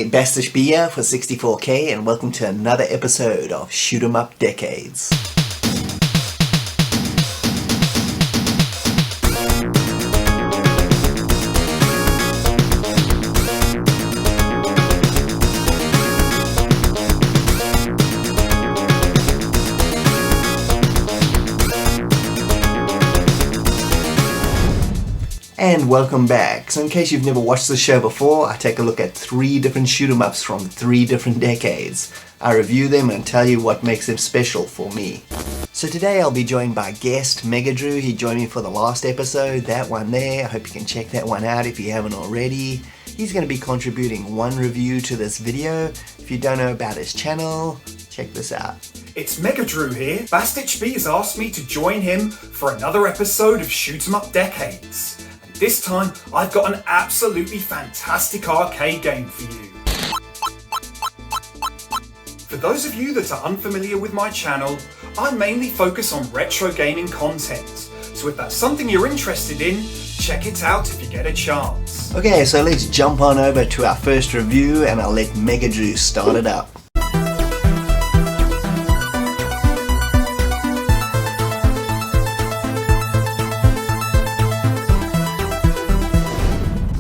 Bastish here for 64K and welcome to another episode of Shoot 'em Up Decades. And welcome back. So in case you've never watched the show before, I take a look at 3 different shoot 'em ups from 3 different decades. I review them and tell you what makes them special for me. So today I'll be joined by guest Mega Dru. He joined me for the last episode, that one there. I hope you can check that one out if you haven't already. He's going to be contributing one review to this video. If you don't know about his channel, check this out. It's Mega Dru here. Bastich B has asked me to join him for another episode of Shoot 'em Up Decades. This time, I've got an absolutely fantastic arcade game for you. For those of you that are unfamiliar with my channel, I mainly focus on retro gaming content. So if that's something you're interested in, check it out if you get a chance. Okay, so let's jump on over to our first review and I'll let Mega Dru start it up.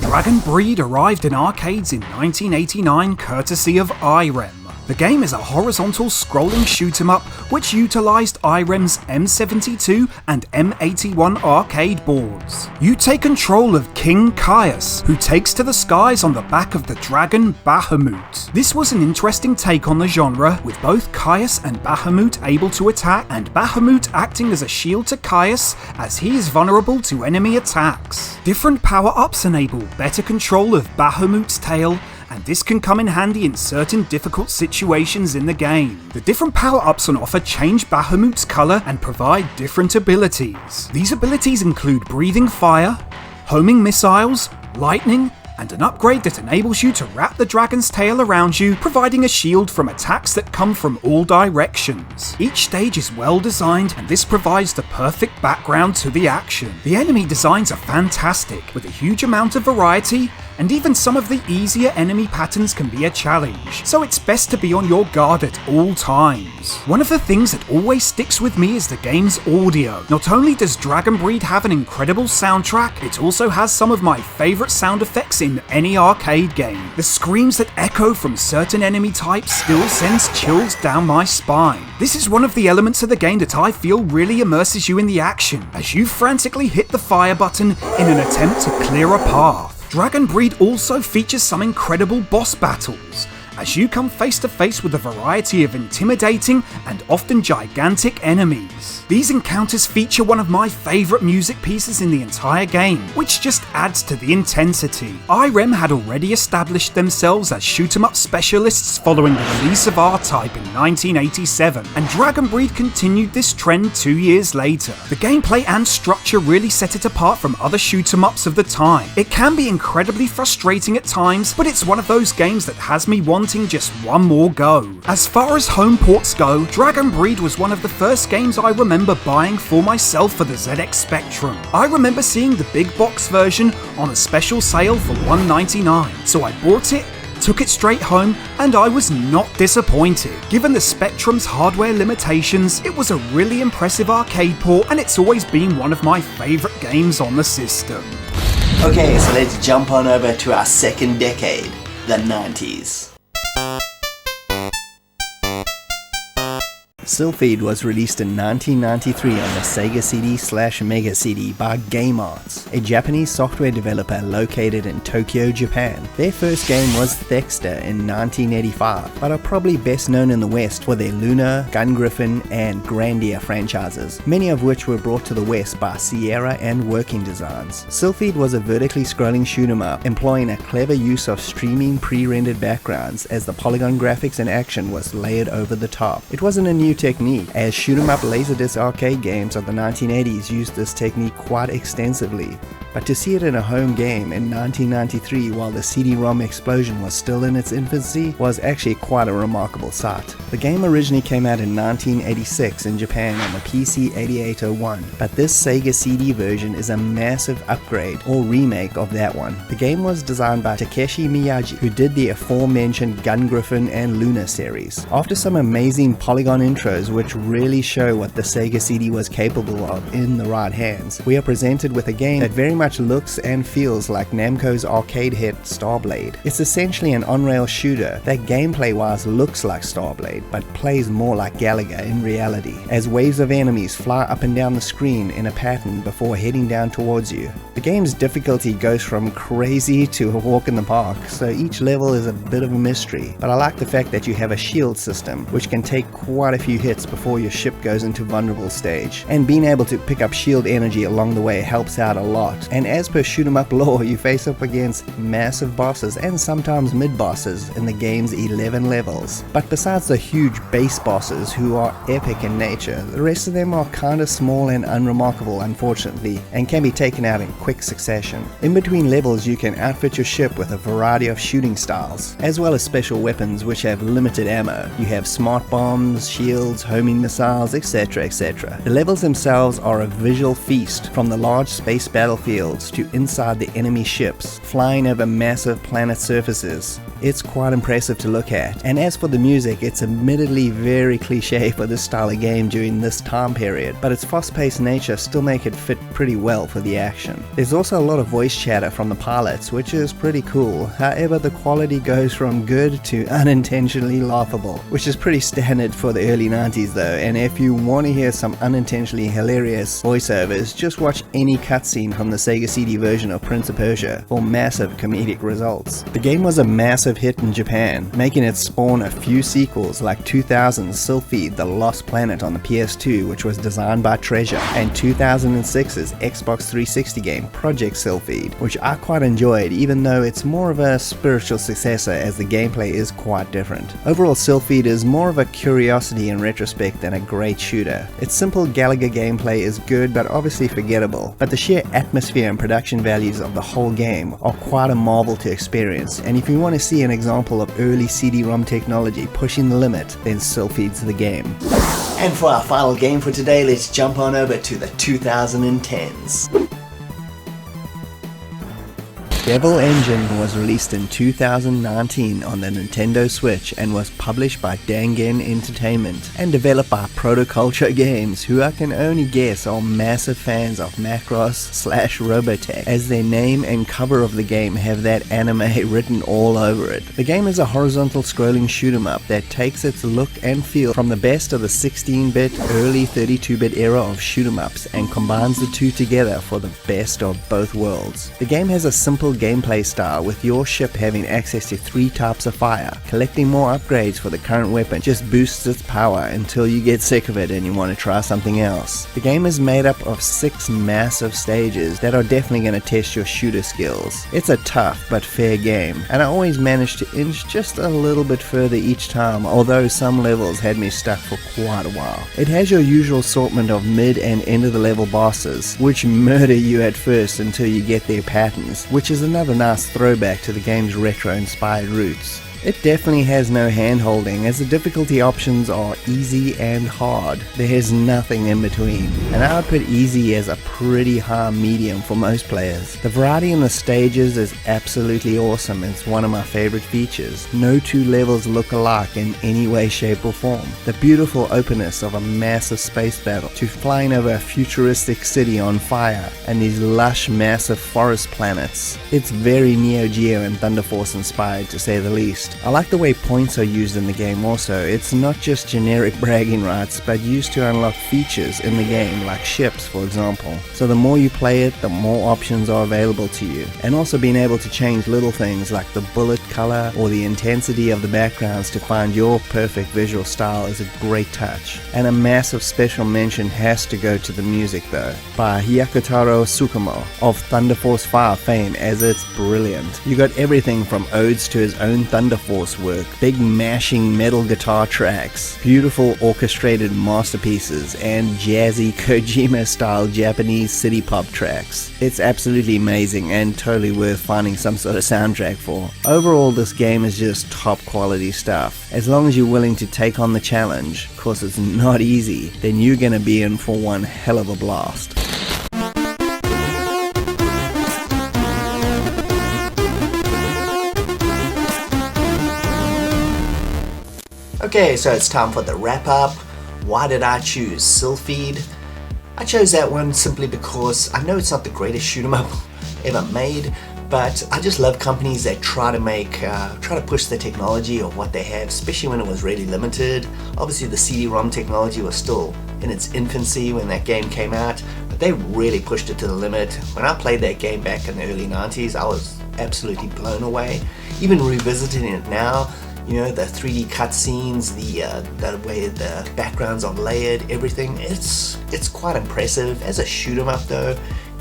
Dragon Breed arrived in arcades in 1989 courtesy of IREM. The game is a horizontal scrolling shoot 'em up which utilised IREM's M72 and M81 arcade boards. You take control of King Caius, who takes to the skies on the back of the dragon Bahamut. This was an interesting take on the genre, with both Caius and Bahamut able to attack, and Bahamut acting as a shield to Caius as he is vulnerable to enemy attacks. Different power-ups enable better control of Bahamut's tail, and this can come in handy in certain difficult situations in the game. The different power-ups on offer change Bahamut's colour and provide different abilities. These abilities include breathing fire, homing missiles, lightning, and an upgrade that enables you to wrap the dragon's tail around you, providing a shield from attacks that come from all directions. Each stage is well designed, and this provides the perfect background to the action. The enemy designs are fantastic, with a huge amount of variety, and even some of the easier enemy patterns can be a challenge, so it's best to be on your guard at all times. One of the things that always sticks with me is the game's audio. Not only does Dragon Breed have an incredible soundtrack, it also has some of my favourite sound effects in any arcade game. The screams that echo from certain enemy types still sends chills down my spine. This is one of the elements of the game that I feel really immerses you in the action, as you frantically hit the fire button in an attempt to clear a path. Dragon Breed also features some incredible boss battles, as you come face to face with a variety of intimidating and often gigantic enemies. These encounters feature one of my favourite music pieces in the entire game, which just adds to the intensity. IREM had already established themselves as shoot 'em up specialists following the release of R-Type in 1987, and Dragon Breed continued this trend 2 years later. The gameplay and structure really set it apart from other shoot 'em ups of the time. It can be incredibly frustrating at times, but it's one of those games that has me wanting just one more go. As far as home ports go, Dragon Breed was one of the first games I remember buying for myself for the ZX Spectrum. I remember seeing the big box version on a special sale for $1.99, so I bought it, took it straight home, and I was not disappointed. Given the Spectrum's hardware limitations, it was a really impressive arcade port, and it's always been one of my favourite games on the system. Okay, so let's jump on over to our second decade, the 90s. Silpheed was released in 1993 on the Sega CD/Mega CD by Game Arts, a Japanese software developer located in Tokyo, Japan. Their first game was Thexter in 1985, but are probably best known in the West for their Luna, Gun Griffin, and Grandia franchises, many of which were brought to the West by Sierra and Working Designs. Silpheed was a vertically scrolling shoot 'em up, employing a clever use of streaming pre-rendered backgrounds as the polygon graphics and action was layered over the top. It wasn't a new technique, as shoot 'em up Laserdisc arcade games of the 1980s used this technique quite extensively. but to see it in a home game in 1993 while the CD-ROM explosion was still in its infancy was actually quite a remarkable sight. The game originally came out in 1986 in Japan on the PC 8801, but this Sega CD version is a massive upgrade or remake of that one. The game was designed by Takeshi Miyaji, who did the aforementioned Gun Griffin and Luna series. After some amazing polygon intros which really show what the Sega CD was capable of in the right hands, we are presented with a game that very much looks and feels like Namco's arcade hit Starblade. It's essentially an on-rail shooter that gameplay-wise looks like Starblade, but plays more like Galaga in reality, as waves of enemies fly up and down the screen in a pattern before heading down towards you. The game's difficulty goes from crazy to a walk in the park, so each level is a bit of a mystery, but I like the fact that you have a shield system, which can take quite a few hits before your ship goes into vulnerable stage, and being able to pick up shield energy along the way helps out a lot. And as per shoot 'em up lore, you face up against massive bosses and sometimes mid-bosses in the game's 11 levels. But besides the huge base bosses who are epic in nature, the rest of them are kinda small and unremarkable unfortunately, and can be taken out in quick succession. In between levels you can outfit your ship with a variety of shooting styles, as well as special weapons which have limited ammo. You have smart bombs, shields, homing missiles, etc, etc. The levels themselves are a visual feast, from the large space battlefields to inside the enemy ships, flying over massive planet surfaces. It's quite impressive to look at. And as for the music, it's admittedly very cliche for this style of game during this time period, but its fast-paced nature still make it fit pretty well for the action. There's also a lot of voice chatter from the pilots, which is pretty cool. However, the quality goes from good to unintentionally laughable, which is pretty standard for the early 90s though, and if you want to hear some unintentionally hilarious voiceovers, just watch any cutscene from the Sega CD version of Prince of Persia for massive comedic results. The game was a massive hit in Japan, making it spawn a few sequels like 2000's Silpheed The Lost Planet on the PS2, which was designed by Treasure, and 2006's Xbox 360 game Project Silpheed, which I quite enjoyed even though it's more of a spiritual successor as the gameplay is quite different. Overall, Silpheed is more of a curiosity in retrospect than a great shooter. Its simple Galaga gameplay is good but obviously forgettable, but the sheer atmosphere and production values of the whole game are quite a marvel to experience, and if you want to see an example of early CD-ROM technology pushing the limit, then Silpheed's the game. And for our final game for today, let's jump on over to the 2010s. Devil Engine was released in 2019 on the Nintendo Switch and was published by Dangen Entertainment and developed by Protoculture Games, who I can only guess are massive fans of Macross/Robotech, as their name and cover of the game have that anime written all over it. The game is a horizontal scrolling shoot 'em up that takes its look and feel from the best of the 16-bit, early 32-bit era of shoot 'em ups and combines the two together for the best of both worlds. The game has a simple gameplay style, with your ship having access to 3 types of fire. Collecting more upgrades for the current weapon just boosts its power until you get sick of it and you want to try something else. The game is made up of 6 massive stages that are definitely going to test your shooter skills. It's a tough but fair game, and I always managed to inch just a little bit further each time, although some levels had me stuck for quite a while. It has your usual assortment of mid and end of the level bosses, which murder you at first until you get their patterns, which is another nice throwback to the game's retro-inspired roots. It definitely has no hand-holding, as the difficulty options are easy and hard. There's nothing in between, and I would put easy as a pretty high medium for most players. The variety in the stages is absolutely awesome. It's one of my favorite features. No 2 levels look alike in any way, shape or form. The beautiful openness of a massive space battle to flying over a futuristic city on fire and these lush massive forest planets. It's very Neo Geo and Thunder Force inspired, to say the least. I like the way points are used in the game also. It's not just generic bragging rights, but used to unlock features in the game, like ships for example. So the more you play it, the more options are available to you. And also being able to change little things like the bullet color or the intensity of the backgrounds to find your perfect visual style is a great touch. And a massive special mention has to go to the music though, by Hyakutaro Tsukumo of Thunder Force 5 fame, as it's brilliant. You got everything from odes to his own Thunder Thunder Force work, big mashing metal guitar tracks, beautiful orchestrated masterpieces, and jazzy Kojima-style Japanese city pop tracks. It's absolutely amazing and totally worth finding some sort of soundtrack for. Overall, this game is just top quality stuff. As long as you're willing to take on the challenge, of course it's not easy, then you're gonna be in for one hell of a blast. Okay, so it's time for the wrap up. Why did I choose Silpheed? I chose that one simply because I know it's not the greatest shoot 'em up ever made, but I just love companies that try to push the technology of what they have, especially when it was really limited. Obviously the CD-ROM technology was still in its infancy when that game came out, but they really pushed it to the limit. When I played that game back in the early 90s, I was absolutely blown away. Even revisiting it now, you know, the 3D cutscenes, the way the backgrounds are layered, everything, it's quite impressive. As a shoot 'em up though,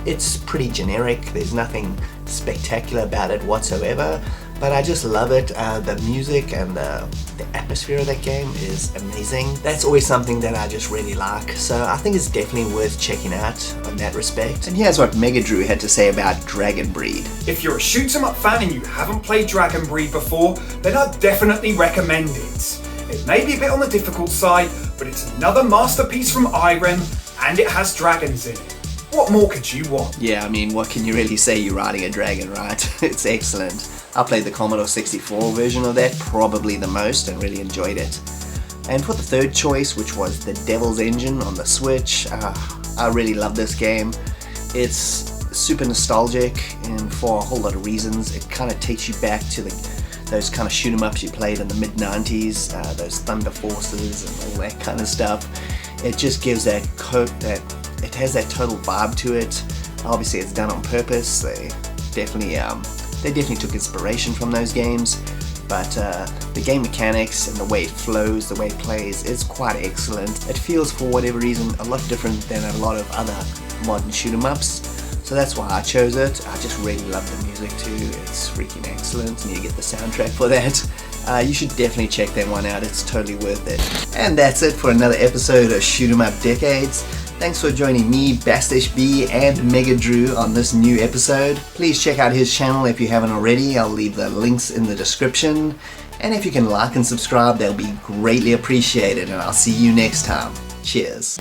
it's pretty generic. There's nothing spectacular about it whatsoever, but I just love it. The music and the atmosphere of that game is amazing. That's always something that I just really like, so I think it's definitely worth checking out in that respect. And here's what Mega Dru had to say about Dragon Breed. If you're a shoot 'em up fan and you haven't played Dragon Breed before, then I'd definitely recommend it. It may be a bit on the difficult side, but it's another masterpiece from IREM, and it has dragons in it. What more could you want? Yeah, I mean, what can you really say? You're riding a dragon, right? It's excellent. I played the Commodore 64 version of that probably the most and really enjoyed it. And for the third choice, which was the Devil's Engine on the Switch, I really love this game. It's super nostalgic, and for a whole lot of reasons. It kind of takes you back to those kind of shoot 'em ups you played in the mid-90s, those Thunder Forces and all that kind of stuff. It just gives it has that total vibe to it. Obviously it's done on purpose. They definitely took inspiration from those games, but the game mechanics and the way it flows, the way it plays, is quite excellent. It feels, for whatever reason, a lot different than a lot of other modern shoot 'em ups, so that's why I chose it. I just really love the music too. It's freaking excellent, and you get the soundtrack for that. You should definitely check that one out. It's totally worth it. And that's it for another episode of Shoot 'em Up Decades. Thanks for joining me, Bastish B, and Mega Dru on this new episode. Please check out his channel if you haven't already. I'll leave the links in the description. And if you can like and subscribe, that'll be greatly appreciated, and I'll see you next time. Cheers.